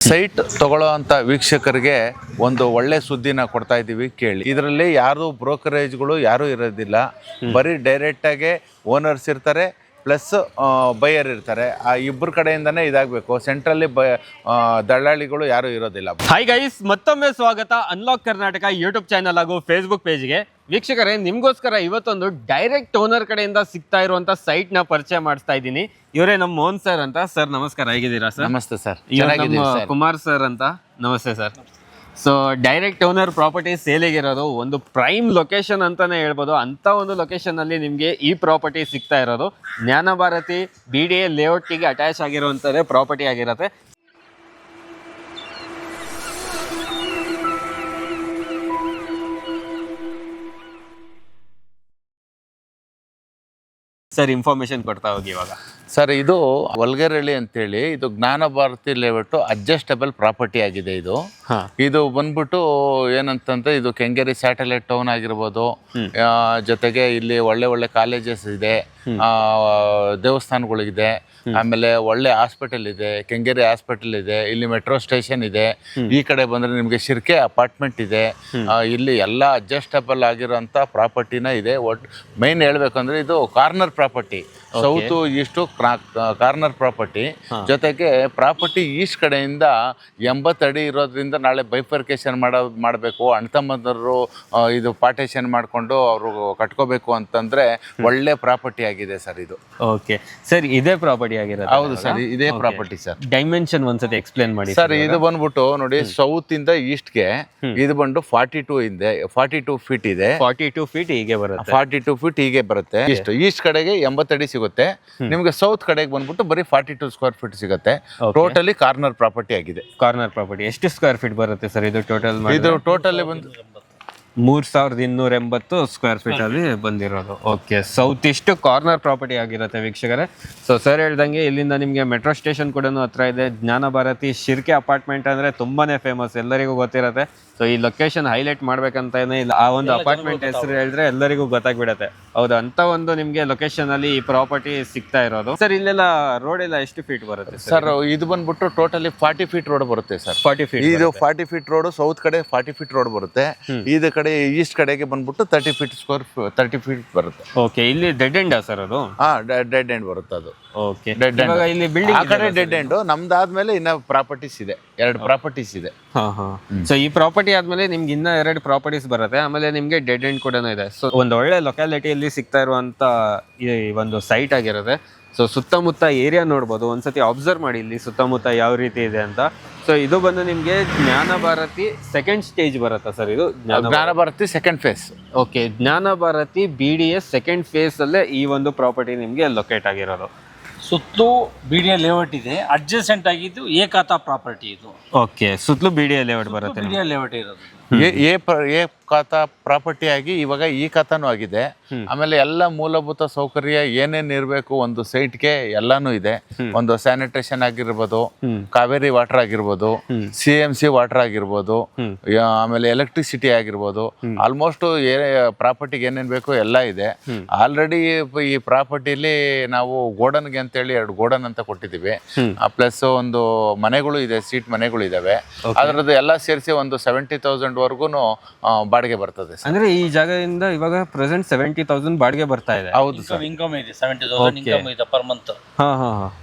Site ತಗೊಳ್ಳೋ ಅಂತ ವೀಕ್ಷಕರಿಗೆ ಒಂದು ಒಳ್ಳೆ ಸುದ್ದಿನ ಕೊಡ್ತಾ ಇದ್ದೀವಿ, ಕೇಳಿ. ಇದರಲ್ಲಿ ಯಾರು ಬ್ರೋಕರೇಜ್ಗಳು ಯಾರೂ ಇರೋದಿಲ್ಲ, ಬರೀ ಡೈರೆಕ್ಟಾಗೆ ಓನರ್ಸ್ ಇರ್ತಾರೆ ಪ್ಲಸ್ ಬೈಯರ್ ಇರ್ತಾರೆ. ಆ ಇಬ್ಬರ ಕಡೆಯಿಂದನೇ ಇದಾಗಬೇಕು. ಸೆಂಟ್ರಲ್ಲಿ ದಳ್ಳಾಳಿಗಳು ಯಾರೂ ಇರೋದಿಲ್ಲ. ಹಾಯ್ ಗೈಸ್, ಮತ್ತೊಮ್ಮೆ ಸ್ವಾಗತ ಅನ್ಲಾಕ್ ಕರ್ನಾಟಕ ಯೂಟ್ಯೂಬ್ ಚಾನಲ್ ಹಾಗೂ ಫೇಸ್ಬುಕ್ ಪೇಜ್ಗೆ. ವೀಕ್ಷಕರೇ, ನಿಮಗೋಸ್ಕರ ಇವತ್ತೊಂದು ಡೈರೆಕ್ಟ್ ಓನರ್ ಕಡೆಯಿಂದ ಸಿಗ್ತಾ ಇರುವಂತ ಸೈಟ್ ನ ಪರಿಚಯ ಮಾಡಿಸ್ತಾ ಇದ್ದೀನಿ. ಇವರೇ ನಮ್ಮ ಮೋಹನ್ ಸರ್ ಅಂತ. ಸರ್ ನಮಸ್ಕಾರ, ಹೇಗಿದ್ದೀರಾ ಸರ್? ನಮಸ್ತೆ ಸರ್, ಕುಮಾರ್ ಸರ್ ಅಂತ. ನಮಸ್ತೆ sir. So direct owner property ಸೇಲಿಗಿರೋದು ಒಂದು ಪ್ರೈಮ್ ಲೊಕೇಶನ್ ಅಂತಾನೆ ಹೇಳ್ಬೋದು. ಅಂತ ಒಂದು ಲೊಕೇಶನ್ ಅಲ್ಲಿ ನಿಮಗೆ ಈ ಪ್ರಾಪರ್ಟಿ ಸಿಗ್ತಾ ಇರೋದು ಜ್ಞಾನ ಭಾರತಿ BDA ಲೇಔಟ್ಗೆ ಅಟ್ಯಾಚ್ ಆಗಿರುವಂತದೇ ಪ್ರಾಪರ್ಟಿ ಆಗಿರುತ್ತೆ. ಸರ್ ಇನ್ಫಾರ್ಮೇಶನ್ ಕೊಡ್ತಾ ಹೋಗಿ ಇವಾಗ. ಸರ್, ಇದು ವಲ್ಗೇರಹಳ್ಳಿ ಅಂತೇಳಿ, ಇದು ಜ್ಞಾನ ಭಾರತಿ ಲೇಔಟ್ ಅಡ್ಜಸ್ಟಬಲ್ ಪ್ರಾಪರ್ಟಿ ಆಗಿದೆ. ಇದು ಬಂದ್ಬಿಟ್ಟು ಏನಂತಂದ್ರೆ, ಇದು ಕೆಂಗೇರಿ ಸ್ಯಾಟಲೈಟ್ ಟೌನ್ ಆಗಿರ್ಬೋದು, ಜೊತೆಗೆ ಇಲ್ಲಿ ಒಳ್ಳೆ ಒಳ್ಳೆ ಕಾಲೇಜಸ್ ಇದೆ, ದೇವಸ್ಥಾನಗಳಿದೆ, ಆಮೇಲೆ ಒಳ್ಳೆ ಹಾಸ್ಪಿಟಲ್ ಇದೆ, ಕೆಂಗೇರಿ ಹಾಸ್ಪಿಟಲ್ ಇದೆ, ಇಲ್ಲಿ ಮೆಟ್ರೋ ಸ್ಟೇಷನ್ ಇದೆ. ಈ ಕಡೆ ಬಂದ್ರೆ ನಿಮಗೆ ಶಿರ್ಕೆ ಅಪಾರ್ಟ್ಮೆಂಟ್ ಇದೆ. ಇಲ್ಲಿ ಎಲ್ಲ ಅಡ್ಜಸ್ಟಬಲ್ ಆಗಿರೋಂಥ ಪ್ರಾಪರ್ಟಿನ ಇದೆ. ಒಟ್ಟು ಮೈನ್ ಹೇಳ್ಬೇಕಂದ್ರೆ ಇದು corner property, south is to corner property. ಜೊತೆಗೆ ಪ್ರಾಪರ್ಟಿ ಈಸ್ಟ್ ಕಡೆಯಿಂದ 80 ಅಡಿ ಇರೋದ್ರಿಂದ ನಾಳೆ ಬೈಫರ್ಕೇಶನ್ ಮಾಡಬೇಕು, ಅಣ್ತಮ್ಮಂದರು ಇದು ಪಾರ್ಟೇಷನ್ ಮಾಡಿಕೊಂಡು ಅವರು ಕಟ್ಕೋಬೇಕು ಅಂತಂದ್ರೆ ಒಳ್ಳೆ ಪ್ರಾಪರ್ಟಿ ಆಗಿದೆ ಸರ್ ಇದು. ಓಕೆ ಸರ್, ಇದೇ ಪ್ರಾಪರ್ಟಿ ಆಗಿರೋದು? ಹೌದು ಸರ್, ಇದೇ ಪ್ರಾಪರ್ಟಿ ಸರ್. ಡೈಮೆನ್ಷನ್ ಒಂದ್ಸತಿ ಎಕ್ಸ್ಪ್ಲೇನ್ ಮಾಡಿ ಸರ್. ಇದು ಬಂದ್ಬಿಟ್ಟು ನೋಡಿ, ಸೌತ್ ಇಂದ ಈಸ್ಟ್ಗೆ ಇದು ಬಂದು 42 ಫೀಟ್ ಇದೆ. 42 ಫೀಟ್ ಹೀಗೆ ಬರುತ್ತೆ. 42 ಫೀಟ್ ಹೀಗೆ ಬರುತ್ತೆ. ಈಸ್ಟ್ ಕಡೆಗೆ 80 ಅಡಿ ಸಿಗುತ್ತೆ ನಿಮ್ಗೆ. ಸೌತ್ ಕಡೆಗೆ ಬಂದ್ಬಿಟ್ಟು ಬರೀ 42 ಸ್ಕ್ವೇರ್ ಫೀಟ್ ಸಿಗುತ್ತೆ. ಟೋಟಲಿ ಕಾರ್ನರ್ ಪ್ರಾಪರ್ಟಿ ಆಗಿದೆ. ಕಾರ್ನರ್ ಪ್ರಾಪರ್ಟಿ ಎಷ್ಟು ಸ್ಕ್ವೇರ್ ಫೀಟ್ ಬರುತ್ತೆ ಸರ್ ಇದು ಟೋಟಲ್? ಇದು ಟೋಟಲಿ ಬಂದು 3280 ಸ್ಕ್ವೇರ್ ಫೀಟ್ ಅಲ್ಲಿ ಬಂದಿರೋದು. Okay, south East corner property ಆಗಿರುತ್ತೆ ವೀಕ್ಷಕರೇ. ಸೊ ಸರ್ ಹೇಳ್ದಂಗೆ ಇಲ್ಲಿಂದ ನಿಮಗೆ ಮೆಟ್ರೋ ಸ್ಟೇಷನ್ ಕೂಡ ಹತ್ರ ಇದೆ. ಜ್ಞಾನ ಭಾರತಿ ಶಿರ್ಕೆ ಅಪಾರ್ಟ್ಮೆಂಟ್ ಅಂದ್ರೆ ತುಂಬಾನೇ ಫೇಮಸ್, ಎಲ್ಲರಿಗೂ ಗೊತ್ತಿರುತ್ತೆ. ಸೊ ಈ ಲೊಕೇಶನ್ ಹೈಲೈಟ್ ಮಾಡ್ಬೇಕಂತಾನೆ ಇಲ್ಲ, ಆ ಒಂದು ಅಪಾರ್ಟ್ಮೆಂಟ್ ಹೆಸರು ಹೇಳಿದ್ರೆ ಎಲ್ಲರಿಗೂ ಗೊತ್ತಾಗ್ಬಿಡತ್ತೆ. ಹೌದು, ಅಂತ ಒಂದು ನಿಮ್ಗೆ ಲೊಕೇಶನ್ ಅಲ್ಲಿ ಈ ಪ್ರಾಪರ್ಟಿ ಸಿಗ್ತಾ ಇರೋದು. ಸರ್ ಇಲ್ಲೆಲ್ಲ ರೋಡ್ ಎಲ್ಲ ಎಷ್ಟು ಫೀಟ್ ಬರುತ್ತೆ ಸರ್? ಇದು ಬಂದ್ಬಿಟ್ಟು ಟೋಟಲಿ 40 ಫೀಟ್ ರೋಡ್ ಬರುತ್ತೆ ಸರ್. 40 ಫೀಟ್. ಇದು 40 ಫೀಟ್ ರೋಡ್, ಸೌತ್ ಕಡೆ 40 ಫೀಟ್ ರೋಡ್ ಬರುತ್ತೆ. ಇದು ಕಡೆ ಈಸ್ಟ್ ಕಡೆಗೆ ಬಂದ್ಬಿಟ್ಟು 30 ಫೀಟ್ ಬರುತ್ತೆ. ಓಕೆ, ಇಲ್ಲಿ ಡೆಡ್ ಎಂಡ್ ಸರ್ ಅದು? ಡೆಡ್ ಎಂಡ್ ಬರುತ್ತೆ ಅದು. ಓಕೆ, ಇವಾಗ ಇಲ್ಲಿ ಬಿಲ್ಡಿಂಗ್ ಆ ಕಡೆ ಡೆಡ್ ಎಂಡ್, ನಮ್ದಾದ್ಮೇಲೆ ಇನ್ನ ಪ್ರಾಪರ್ಟೀಸ್ ಇದೆ, 2 ಪ್ರಾಪರ್ಟೀಸ್ ಇದೆ. ಸೊ ಈ ಪ್ರಾಪರ್ಟಿ ಆದ್ಮೇಲೆ ನಿಮ್ಗೆ ಇನ್ನ 2 ಪ್ರಾಪರ್ಟೀಸ್ ಬರುತ್ತೆ, ಆಮೇಲೆ ನಿಮ್ಗೆ ಡೆಡ್ ಎಂಡ್ ಕೂಡ ಇದೆ. ಸೊ ಒಂದು ಒಳ್ಳೆ ಲೊಕ್ಯಾಲಿಟಿಯಲ್ಲಿ ಸಿಗ್ತಾ ಇರುವಂತ ಈ ಒಂದು ಸೈಟ್ ಆಗಿರುತ್ತೆ. ಸೊ ಸುತ್ತಮುತ್ತ ಏರಿಯಾ ನೋಡ್ಬೋದು, ಒಂದ್ಸತಿ ಅಬ್ಸರ್ವ್ ಮಾಡಿ ಇಲ್ಲಿ ಸುತ್ತಮುತ್ತ ಯಾವ ರೀತಿ ಇದೆ ಅಂತ. ಸೊ ಇದು ಬಂದು ನಿಮ್ಗೆ ಜ್ಞಾನ ಭಾರತಿ ಸೆಕೆಂಡ್ ಸ್ಟೇಜ್ ಬರುತ್ತಾ ಸರ್? ಇದು ಜ್ಞಾನ ಭಾರತಿ ಸೆಕೆಂಡ್ ಫೇಸ್. ಓಕೆ, ಜ್ಞಾನ ಭಾರತಿ BDA ಸೆಕೆಂಡ್ ಫೇಸ್ ಅಲ್ಲೇ ಈ ಒಂದು ಪ್ರಾಪರ್ಟಿ ನಿಮ್ಗೆ ಲೊಕೇಟ್ ಆಗಿರೋದು. ಸುತ್ತಲೂ BDA ಲೇಔಟ್ ಇದೆ, ಅಡ್ಜಸೆಂಟ್ ಆಗಿದ್ದು ಏಕಾತ ಪ್ರಾಪರ್ಟಿ ಇದು. ಓಕೆ, ಸುತ್ತಲೂ BDA ಲೇಔಟ್ ಬರುತ್ತೆ. BDA ಲೇಔಟ್ ಇರೋದು ಎ ಖಾತಾ ಪ್ರಾಪರ್ಟಿ ಆಗಿ ಇವಾಗ ಈ ಖಾತಾನು ಆಗಿದೆ. ಆಮೇಲೆ ಎಲ್ಲ ಮೂಲಭೂತ ಸೌಕರ್ಯ ಏನೇನ್ ಇರಬೇಕು ಒಂದು ಸೈಟ್ಗೆ ಎಲ್ಲಾನು ಇದೆ. ಒಂದು ಸ್ಯಾನಿಟೇಷನ್ ಆಗಿರ್ಬೋದು, ಕಾವೇರಿ ವಾಟರ್ ಆಗಿರ್ಬೋದು, CMC ವಾಟರ್ ಆಗಿರ್ಬೋದು, ಆಮೇಲೆ ಎಲೆಕ್ಟ್ರಿಸಿಟಿ ಆಗಿರ್ಬೋದು, ಆಲ್ಮೋಸ್ಟ್ ಪ್ರಾಪರ್ಟಿಗೆ ಏನೇನ್ ಬೇಕು ಎಲ್ಲ ಇದೆ. ಆಲ್ರೆಡಿ ಈ ಪ್ರಾಪರ್ಟಿಲಿ ನಾವು ಗೋಡನ್ಗೆ ಅಂತೇಳಿ 2 ಗೋಡನ್ ಅಂತ ಕೊಟ್ಟಿದ್ದೀವಿ. ಪ್ಲಸ್ ಒಂದು ಮನೆಗಳು ಇದೆ, ಸೀಟ್ ಮನೆಗಳು ಇದಾವೆ. ಅದರದ್ದು ಎಲ್ಲ ಸೇರಿಸಿ ಒಂದು 70,000 ವರ್ಗೂನು ಬಾಡಿಗೆ ಬರ್ತದೆ. ಅಂದ್ರೆ ಈ ಜಾಗದಿಂದ ಇವಾಗ ಪ್ರೆಸೆಂಟ್ 70,000 ಬಾಡಿಗೆ ಬರ್ತಾ ಇದೆ. ಹೌದು ಸರ್, ಇನ್ಕಮ್ ಇದೆ, 70,000 ಇನ್ಕಮ್ ಇದೆ ಪರ್ ಮಂತ್.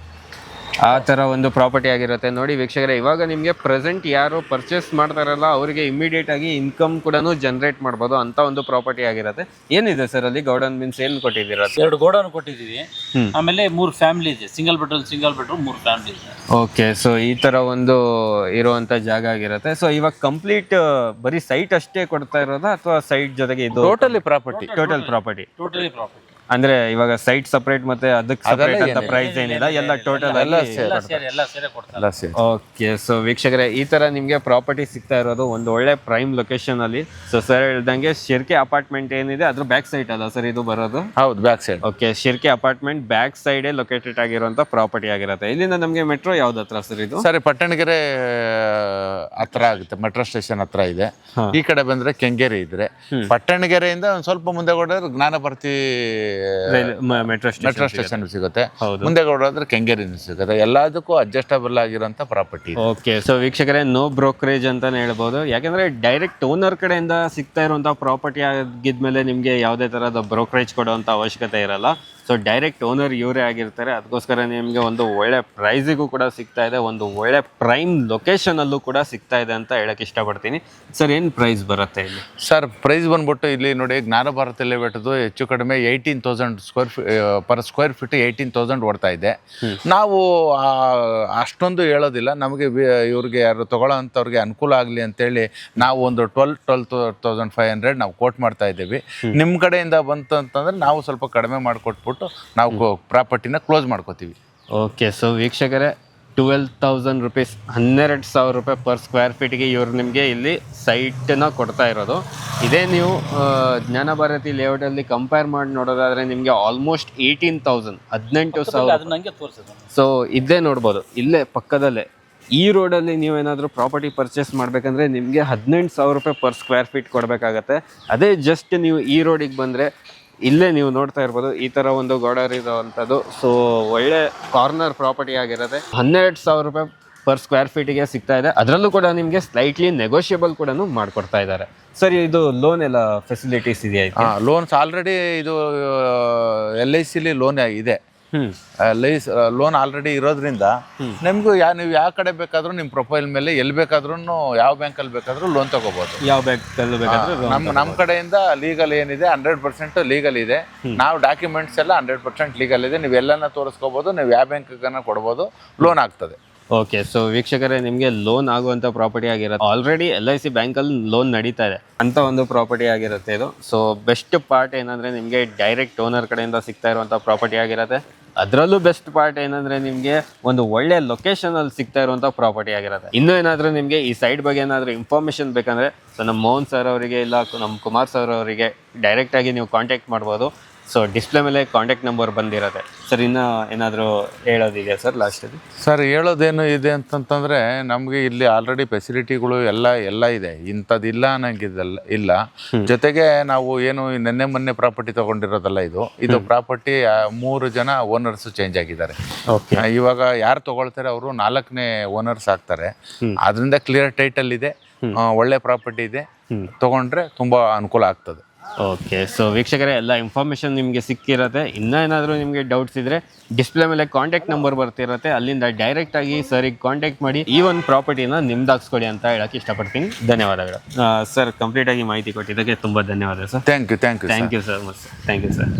ಆ ತರ ಒಂದು ಪ್ರಾಪರ್ಟಿ ಆಗಿರುತ್ತೆ. ನೋಡಿ ವೀಕ್ಷಕರೇ, ಇವಾಗ ನಿಮ್ಗೆ ಪ್ರೆಸೆಂಟ್ ಯಾರು ಪರ್ಚೇಸ್ ಮಾಡ್ತಾರಲ್ಲ ಅವರಿಗೆ ಇಮಿಡಿಯೇಟ್ ಆಗಿ ಇನ್ಕಮ್ ಕೂಡ ಜನರೇಟ್ ಮಾಡ್ಬೋದು ಅಂತ ಒಂದು ಪ್ರಾಪರ್ಟಿ ಆಗಿರುತ್ತೆ. ಏನಿದೆ ಸರ್ ಅಲ್ಲಿ ಗೌಡನ್ ಮೀನ್ಸ್ ಏನ್ ಕೊಟ್ಟಿದ್ದೀರಾ? 2 ಗೋಡನ್ ಕೊಟ್ಟಿದ್ದೀವಿ, ಆಮೇಲೆ 3 ಫ್ಯಾಮಿಲಿ ಇದೆ, ಸಿಂಗಲ್ ಬೆಡ್ರೂಮ್ 3 ಫ್ಯಾಮಿಲಿ ಇದೆ. ಓಕೆ, ಸೊ ಈ ತರ ಒಂದು ಇರುವಂತ ಜಾಗ ಆಗಿರುತ್ತೆ. ಸೊ ಇವಾಗ ಕಂಪ್ಲೀಟ್ ಬರೀ ಸೈಟ್ ಅಷ್ಟೇ ಕೊಡ್ತಾ ಇರೋದಾ ಅಥವಾ ಸೈಟ್ ಜೊತೆಗೆ ಇದು totally property? Total property. Totally property ಅಂದ್ರೆ ಇವಾಗ ಸೈಟ್ ಸಪರೇಟ್ ಮತ್ತೆ ಅದಕ್ಕೆ ಸಪರೇಟ್ ಅಂತ ಪ್ರೈಸ್ ಏನಿಲ್ಲ, ಎಲ್ಲ ಟೋಟಲ್ ಎಲ್ಲ ಸೇರಿ ಕೊಡ್ತಾರೆ. ಓಕೆ, ಸೊ ವೀಕ್ಷಕರೇ, ಈ ತರ ನಿಮ್ಗೆ ಪ್ರಾಪರ್ಟಿ ಸಿಗ್ತಾ ಇರೋದು ಒಂದು ಒಳ್ಳೆ ಪ್ರೈಮ್ ಲೊಕೇಶನ್ ಅಲ್ಲಿ. ಸೊ ಸರ್ ಹೇಳ್ದಂಗೆ ಶಿರ್ಕೆ ಅಪಾರ್ಟ್ಮೆಂಟ್ ಏನಿದೆ ಅದ್ರ ಬ್ಯಾಕ್ ಸೈಡ್ ಅಲ್ಲ ಸರ್ ಇದು ಬರೋದು? ಹೌದು, back side. Okay, Shirke apartment back side located ಆಗಿರುವಂತ ಪ್ರಾಪರ್ಟಿ ಆಗಿರುತ್ತೆ. ಇಲ್ಲಿಂದ ನಮ್ಗೆ ಮೆಟ್ರೋ ಯಾವ್ದು ಹತ್ರ ಸರ್ ಇದು? ಸರಿ, ಪಟ್ಟಣಗೆರೆ ಹತ್ರ ಆಗುತ್ತೆ, ಮೆಟ್ರೋ ಸ್ಟೇಷನ್ ಹತ್ರ ಇದೆ. ಈ ಕಡೆ ಬಂದ್ರೆ ಕೆಂಗೇರಿ ಇದ್ರೆ, ಪಟ್ಟಣಗೆರೆಯಿಂದ ಒಂದ್ ಸ್ವಲ್ಪ ಮುಂದೆ ಹೋದ್ರೆ ಜ್ಞಾನ ಭಾರತಿ ಮೆಟ್ರೋ ಮೆಟ್ರೋ ಸ್ಟೇಷನ್ ಸಿಗುತ್ತೆ, ಹೌದು. ಮುಂದೆ ಹೋದ್ರೆ ಕೆಂಗೇರಿನೂ ಸಿಗುತ್ತೆ. ಎಲ್ಲದಕ್ಕೂ ಅಡ್ಜಸ್ಟಬಲ್ ಆಗಿರೋಂಥ ಪ್ರಾಪರ್ಟಿ. ಓಕೆ, ಸೊ ವೀಕ್ಷಕರೇ, ನೋ ಬ್ರೋಕರೇಜ್ ಅಂತಾನೆ ಹೇಳ್ಬೋದು. ಯಾಕಂದ್ರೆ ಡೈರೆಕ್ಟ್ ಓನರ್ ಕಡೆಯಿಂದ ಸಿಗ್ತಾ ಇರುವಂತಹ ಪ್ರಾಪರ್ಟಿ ಆಗಿದ್ಮೇಲೆ ನಿಮಗೆ ಯಾವುದೇ ತರಹದ ಬ್ರೋಕರೇಜ್ ಕೊಡುವಂತ ಅವಶ್ಯಕತೆ ಇರಲ್ಲ. ಸೊ ಡೈರೆಕ್ಟ್ ಓನರ್ ಇವರೇ ಆಗಿರ್ತಾರೆ. ಅದಕ್ಕೋಸ್ಕರ ನಿಮಗೆ ಒಂದು ಒಳ್ಳೆ ಪ್ರೈಸಿಗೂ ಕೂಡ ಸಿಗ್ತಾ ಇದೆ, ಒಂದು ಒಳ್ಳೆ ಪ್ರೈಮ್ ಲೊಕೇಶನ್ ಅಲ್ಲೂ ಕೂಡ ಸಿಗ್ತಾ ಇದೆ ಅಂತ ಹೇಳಕ್ ಇಷ್ಟಪಡ್ತೀನಿ. ಸರ್, ಏನು ಪ್ರೈಸ್ ಬರುತ್ತೆ ಇಲ್ಲಿ? ಸರ್, ಪ್ರೈಸ್ ಬಂದ್ಬಿಟ್ಟು ಇಲ್ಲಿ ನೋಡಿ, ಜ್ಞಾನ ಭಾರತ ಲೇಔಟ್ದು ಹೆಚ್ಚು ಕಡಿಮೆ 18,000 ಪರ್ ಸ್ಕ್ವೇರ್ ಫೀಟ್ 18,000 ಓಡ್ತಾ ಇದೆ. ನಾವು ಅಷ್ಟೊಂದು ಹೇಳೋದಿಲ್ಲ, ನಮಗೆ ಇವ್ರಿಗೆ ಯಾರು ತಗೊಳ್ಳೋಂಥವ್ರಿಗೆ ಅನುಕೂಲ ಆಗಲಿ ಅಂತೇಳಿ ನಾವು ಒಂದು 12,500 ನಾವು ಕೋಟ್ ಮಾಡ್ತಾ ಇದ್ದೀವಿ. ನಿಮ್ಮ ಕಡೆಯಿಂದ ಬಂತು ಅಂತಂದರೆ ನಾವು ಸ್ವಲ್ಪ ಕಡಿಮೆ ಮಾಡಿಕೊಟ್ಬಿಟ್ಟು ನಾವು ಪ್ರಾಪರ್ಟಿನ ಕ್ಲೋಸ್ ಮಾಡ್ಕೋತೀವಿ. ಓಕೆ, ಸೊ ವೀಕ್ಷಕರೇ, 12,000 ರುಪೀಸ್, 12,000 ರೂಪಾಯಿ ಪರ್ ಸ್ಕ್ವೇರ್ ಫೀಟ್ಗೆ ಇವ್ರು ನಿಮಗೆ ಇಲ್ಲಿ ಸೈಟನ್ನ ಕೊಡ್ತಾ ಇರೋದು. ಇದೇ ನೀವು ಜ್ಞಾನ ಭಾರತಿ ಲೇಔಟಲ್ಲಿ ಕಂಪೇರ್ ಮಾಡಿ ನೋಡೋದಾದರೆ ನಿಮಗೆ ಆಲ್ಮೋಸ್ಟ್ 18,000, 18,000. ಅದು ನನಗೆ ತೋರಿಸಿದ್ರು. ಸೊ ಇದೇ ನೋಡ್ಬೋದು, ಇಲ್ಲೇ ಪಕ್ಕದಲ್ಲೇ ಈ ರೋಡಲ್ಲಿ ನೀವೇನಾದರೂ ಪ್ರಾಪರ್ಟಿ ಪರ್ಚೇಸ್ ಮಾಡಬೇಕಂದ್ರೆ ನಿಮಗೆ 18,000 ರೂಪಾಯಿ ಪರ್ ಸ್ಕ್ವೇರ್ ಫೀಟ್ ಕೊಡಬೇಕಾಗತ್ತೆ. ಅದೇ ಜಸ್ಟ್ ನೀವು ಈ ರೋಡಿಗೆ ಬಂದರೆ ಇಲ್ಲೇ ನೀವು ನೋಡ್ತಾ ಇರ್ಬೋದು, ಈ ಥರ ಒಂದು ಗೋಡರ್ ಇರೋವಂಥದ್ದು. ಸೊ ಒಳ್ಳೆ ಕಾರ್ನರ್ ಪ್ರಾಪರ್ಟಿ ಆಗಿರುತ್ತೆ. 12,000 ರೂಪಾಯಿ ಪರ್ ಸ್ಕ್ವೇರ್ ಫೀಟಿಗೆ ಸಿಗ್ತಾ ಇದೆ. ಅದರಲ್ಲೂ ಕೂಡ ನಿಮಗೆ ಸ್ಲೈಟ್ಲಿ ನೆಗೋಷಿಯಬಲ್ ಕೂಡ ಮಾಡಿಕೊಡ್ತಾ ಇದ್ದಾರೆ. ಸರ್, ಇದು ಲೋನ್ ಎಲ್ಲ ಫೆಸಿಲಿಟೀಸ್ ಇದೆಯಾ? ಲೋನ್ಸ್ ಆಲ್ರೆಡಿ ಇದು LICಲಿ ಲೋನ್ ಇದೆ. ಲೋನ್ ಆಲ್ರೆಡಿ ಇರೋದ್ರಿಂದ ನಿಮಗೂ ನೀವು ಯಾವ ಕಡೆ ಬೇಕಾದ್ರೂ ನಿಮ್ಮ ಪ್ರೊಫೈಲ್ ಮೇಲೆ ಎಲ್ಲಿ ಬೇಕಾದ್ರೂ ಯಾವ ಬ್ಯಾಂಕಲ್ಲಿ ಬೇಕಾದ್ರೂ ಲೋನ್ ತಗೋಬಹುದು. ಯಾವ ಬ್ಯಾಂಕಲ್ಲಿ ಬೇಕಾದ್ರೂ ನಮ್ಮ ಕಡೆಯಿಂದ ಲೀಗಲ್ ಏನಿದೆ 100% ಲೀಗಲ್ ಇದೆ. ನಾವು ಡಾಕ್ಯುಮೆಂಟ್ಸ್ ಎಲ್ಲ 100% ಲೀಗಲ್ ಇದೆ. ನೀವು ಎಲ್ಲನ ತೋರಿಸ್ಕೋಬಹುದು, ನೀವು ಯಾವ ಬ್ಯಾಂಕ್ಗನ್ನ ಕೊಡ್ಬೋದು, ಲೋನ್ ಆಗ್ತದೆ. ಓಕೆ, ಸೊ ವೀಕ್ಷಕರೇ, ನಿಮಗೆ ಲೋನ್ ಆಗುವಂಥ ಪ್ರಾಪರ್ಟಿ ಆಗಿರುತ್ತೆ. ಆಲ್ರೆಡಿ LIC ಬ್ಯಾಂಕಲ್ಲಿ ಲೋನ್ ನಡೀತಾ ಇದೆ ಅಂತ ಒಂದು ಪ್ರಾಪರ್ಟಿ ಆಗಿರುತ್ತೆ ಇದು. ಸೊ ಬೆಸ್ಟ್ ಪಾರ್ಟ್ ಏನಂದರೆ ನಿಮಗೆ ಡೈರೆಕ್ಟ್ ಓನರ್ ಕಡೆಯಿಂದ ಸಿಗ್ತಾ ಇರುವಂಥ ಪ್ರಾಪರ್ಟಿ ಆಗಿರುತ್ತೆ. ಅದರಲ್ಲೂ ಬೆಸ್ಟ್ ಪಾರ್ಟ್ ಏನಂದರೆ ನಿಮಗೆ ಒಂದು ಒಳ್ಳೆ ಲೊಕೇಶನಲ್ಲಿ ಸಿಗ್ತಾ ಇರುವಂಥ ಪ್ರಾಪರ್ಟಿ ಆಗಿರುತ್ತೆ. ಇನ್ನೂ ಏನಾದರೂ ನಿಮಗೆ ಈ ಸೈಡ್ ಬಗ್ಗೆ ಏನಾದರೂ ಇನ್ಫಾರ್ಮೇಷನ್ ಬೇಕಂದರೆ ಸೊ ನಮ್ಮ ಮೋಹನ್ ಸರ್ ಅವರಿಗೆ ಇಲ್ಲ ನಮ್ಮ ಕುಮಾರ್ ಸರ್ ಅವರಿಗೆ ಡೈರೆಕ್ಟಾಗಿ ನೀವು ಕಾಂಟ್ಯಾಕ್ಟ್ ಮಾಡ್ಬೋದು. ಸೊ ಡಿಸ್ಪ್ಲೇ ಮೇಲೆ ಕಾಂಟ್ಯಾಕ್ಟ್ ನಂಬರ್ ಬಂದಿರುತ್ತೆ. ಸರ್, ಇನ್ನೂ ಏನಾದರೂ ಹೇಳೋದಿದೆಯಾ ಸರ್ ಲಾಸ್ಟಲ್ಲಿ? ಸರ್, ಹೇಳೋದೇನು ಇದೆ ಅಂತಂತಂದರೆ, ನಮಗೆ ಇಲ್ಲಿ ಆಲ್ರೆಡಿ ಫೆಸಿಲಿಟಿಗಳು ಎಲ್ಲ ಇದೆ, ಇಂಥದ್ದಿಲ್ಲ ಅನ್ನಂಗಿದಲ್ಲ ಇಲ್ಲ. ಜೊತೆಗೆ ನಾವು ಏನು ಮೊನ್ನೆ ಪ್ರಾಪರ್ಟಿ ತೊಗೊಂಡಿರೋದಲ್ಲ, ಇದು ಪ್ರಾಪರ್ಟಿ 3 ಜನ ಓನರ್ಸ್ ಚೇಂಜ್ ಆಗಿದ್ದಾರೆ. ಇವಾಗ ಯಾರು ತೊಗೊಳ್ತಾರೆ ಅವರು 4ನೇ ಓನರ್ಸ್ ಆಗ್ತಾರೆ. ಅದರಿಂದ ಕ್ಲಿಯರ್ ಟೈಟಲ್ ಇದೆ, ಒಳ್ಳೆ ಪ್ರಾಪರ್ಟಿ ಇದೆ, ತೊಗೊಂಡ್ರೆ ತುಂಬ ಅನುಕೂಲ ಆಗ್ತದೆ. ಓಕೆ, ಸೊ ವೀಕ್ಷಕರೇ, ಎಲ್ಲ ಇನ್ಫಾರ್ಮೇಷನ್ ನಿಮಗೆ ಸಿಕ್ಕಿರುತ್ತೆ. ಇನ್ನೂ ಏನಾದರೂ ನಿಮಗೆ ಡೌಟ್ಸ್ ಇದ್ದರೆ ಡಿಸ್ಪ್ಲೇ ಮೇಲೆ ಕಾಂಟ್ಯಾಕ್ಟ್ ನಂಬರ್ ಬರ್ತಿರುತ್ತೆ, ಅಲ್ಲಿಂದ ಡೈರೆಕ್ಟಾಗಿ ಸರಿಗೆ ಕಾಂಟ್ಯಾಕ್ಟ್ ಮಾಡಿ ಈ ಒಂದು ಪ್ರಾಪರ್ಟಿನ ನಿಮ್ದಾಗಿಸ್ಕೊಡಿ ಅಂತ ಹೇಳಕ್ಕೆ ಇಷ್ಟಪಡ್ತೀನಿ. ಧನ್ಯವಾದಗಳು ಸರ್, ಕಂಪ್ಲೀಟಾಗಿ ಮಾಹಿತಿ ಕೊಟ್ಟಿದ್ದಕ್ಕೆ ತುಂಬ ಧನ್ಯವಾದ sir. Thank you sir. Thank you sir.